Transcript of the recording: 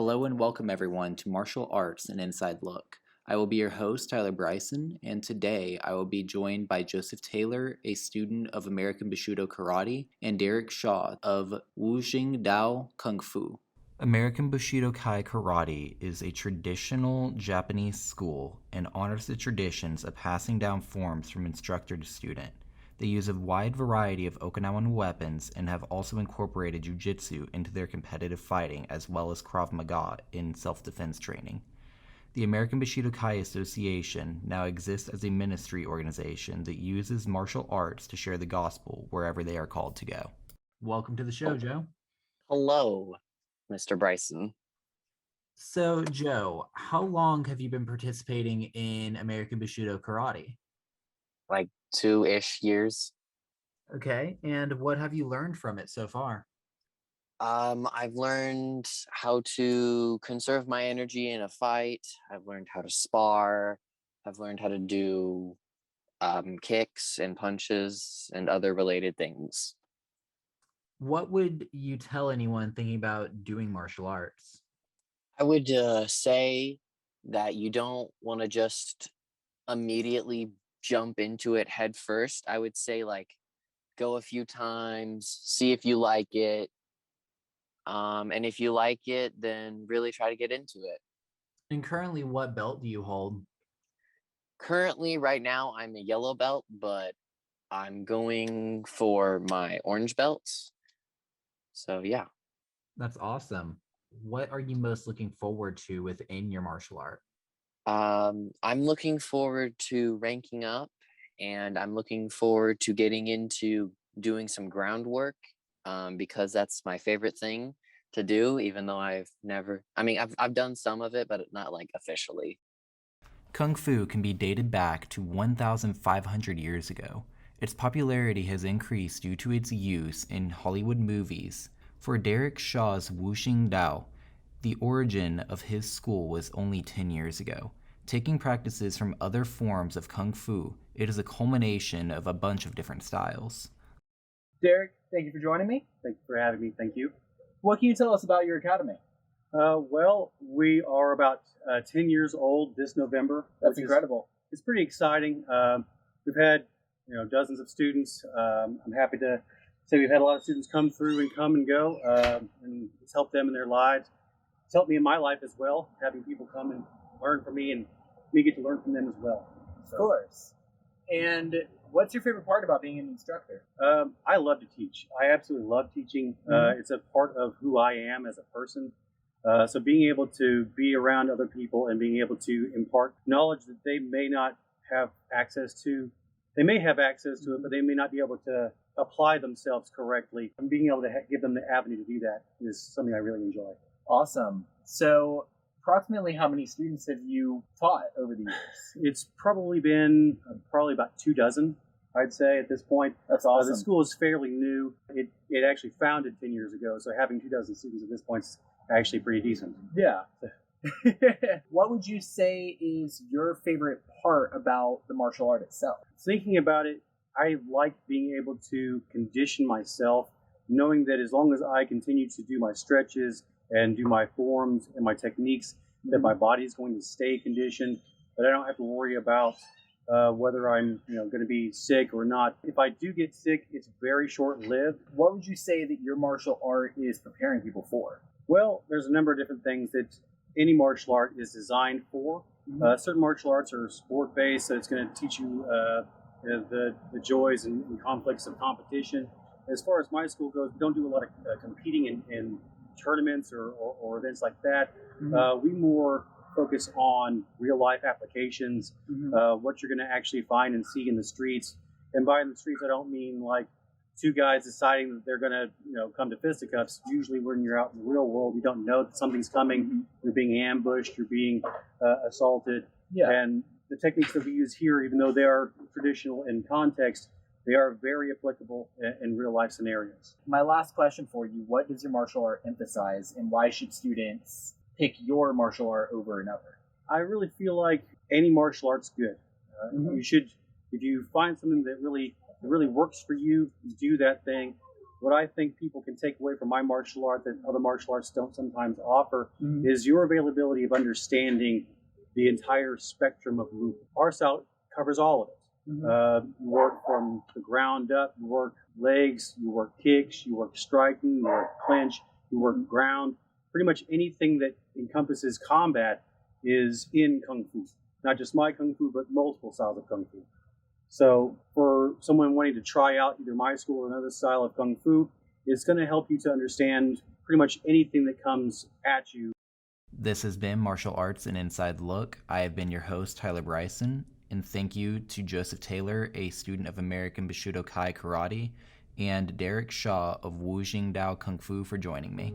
Hello and welcome everyone to Martial Arts An Inside Look. I will be your host, Tyler Bryson, and today I will be joined by Joseph Taylor, a student of American Bushido Karate, and Derek Shaw of Wuxing Kungfu. American Bushido Karate is a traditional Japanese school and honors the traditions of passing down forms from instructor to student. They use a wide variety of Okinawan weapons and have also incorporated jiu-jitsu into their competitive fighting as well as Krav Maga in self-defense training. The American Bushido Kai Association now exists as a ministry organization that uses martial arts to share the gospel wherever they are called to go. Welcome to the show, Joe. Hello, Mr. Bryson. So, Joe, how long have you been participating in American Bushido Karate? Like 2-ish years. Okay, and what have you learned from it so far? I've learned how to conserve my energy in a fight. I've learned how to spar. I've learned how to do kicks and punches and other related things. What would you tell anyone thinking about doing martial arts? I would say that you don't want to just immediately jump into it head first. I would say go a few times, see if you like it. And if you like it, then really try to get into it. And currently, what belt do you hold? Currently, right now, I'm a yellow belt, but I'm going for my orange belts. So, yeah. That's awesome. What are you most looking forward to within your martial art? I'm looking forward to ranking up, and I'm looking forward to getting into doing some groundwork because that's my favorite thing to do, even though I've done some of it, but not like officially. Kung Fu can be dated back to 1,500 years ago. Its popularity has increased due to its use in Hollywood movies. For Derek Shaw's Wuxing Dao, the origin of his school was only 10 years ago. Taking practices from other forms of Kung Fu, it is a culmination of a bunch of different styles. Derek, thank you for joining me. Thank you for having me. Thank you. What can you tell us about your academy? Well, we are about 10 years old this November. That's incredible. It's pretty exciting. We've had dozens of students. I'm happy to say we've had a lot of students come through and come and go, and it's helped them in their lives. It's helped me in my life as well, having people come and learn from me and me get to learn from them as well. So, of course. And what's your favorite part about being an instructor? I love to teach. I absolutely love teaching. It's a part of who I am as a person. So being able to be around other people and being able to impart knowledge that they may not have access to. They may have access to it, but they may not be able to apply themselves correctly. And being able to give them the avenue to do that is something I really enjoy. Awesome. So approximately how many students have you taught over the years? It's probably been about 24, I'd say, at this point. That's awesome. The school is fairly new. It actually founded 10 years ago, so having 24 students at this point is actually pretty decent. Yeah. What would you say is your favorite part about the martial art itself? Thinking about it, I like being able to condition myself, knowing that as long as I continue to do my stretches and do my forms and my techniques, that my body is going to stay conditioned, that I don't have to worry about whether I'm going to be sick or not. If I do get sick, it's very short-lived. What would you say that your martial art is preparing people for? Well, there's a number of different things that any martial art is designed for. Certain martial arts are sport-based, so it's going to teach you the joys and conflicts of competition. As far as my school goes, we don't do a lot of competing in tournaments or events like that. We more focus on real-life applications, what you're going to actually find and see in the streets. And by in the streets, I don't mean like two guys deciding that they're going to come to fisticuffs. Usually when you're out in the real world, you don't know that something's coming. You're being ambushed, you're being assaulted. Yeah. And the techniques that we use here, even though they are traditional in context, they are very applicable in real life scenarios. My last question for you, what does your martial art emphasize, and why should students pick your martial art over another? I really feel like any martial art's good. You should, if you find something that really works for you, do that thing. what I think people can take away from my martial art that other martial arts don't sometimes offer Mhm. is your availability of understanding the entire spectrum of movement. Our style covers all of it. You work from the ground up, you work legs, you work kicks, you work striking, you work clinch, you work ground. Pretty much anything that encompasses combat is in Kung Fu. Not just my Kung Fu, but multiple styles of Kung Fu. So for someone wanting to try out either my school or another style of Kung Fu, it's going to help you to understand pretty much anything that comes at you. This has been Martial Arts An Inside Look. I have been your host, Tyler Bryson, and thank you to Joseph Taylor, a student of American Bushido Karate, and Derek Shaw of Wuxing Kung Fu for joining me.